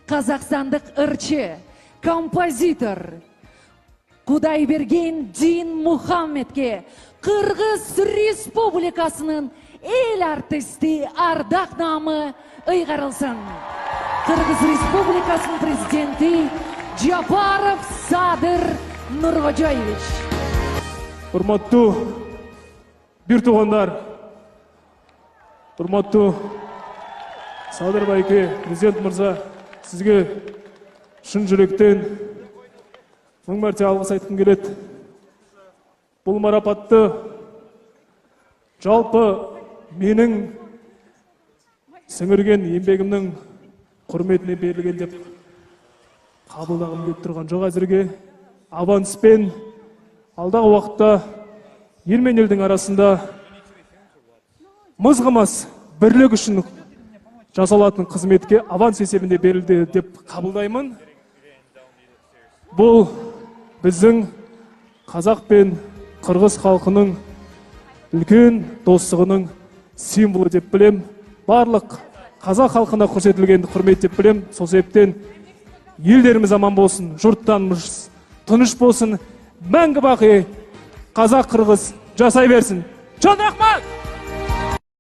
Қазақстандық ырчы, композитор Құдайберген Дин Мұхаммедке Қырғыз Республикасының ел артисті ардақ намы ұйғарылсын. Қырғыз Республикасының президенті Жапаров Садыр Нұрғожаевич. Құрметті бір туғандар, құрметті Садыр байке, президент мырза, сізге шын жүректен мың мәрте алғыс айтқым келеді. Бұл марапатты жалпы менің сіңірген еңбегімнің құрметіне берілген деп қабылдағым келіп тұрған жоқ әзірге. Аванспен алдағы уақытта ел мен елдің арасында мызғымас бірлік үшін жасалатын қызметке аванс есебінде берілді деп қабылдаймын. Бұл біздің қазақ пен қырғыз халқының үлкен достығының символы деп білем. Барлық қазақ халқына көрсетілген құрмет деп білем. Сол себептен елдеріміз аман болсын, жұрттарымыз тыныш болсын, мәңгі бақи қазақ қырғыз жасай берсін. Чоң рахмат!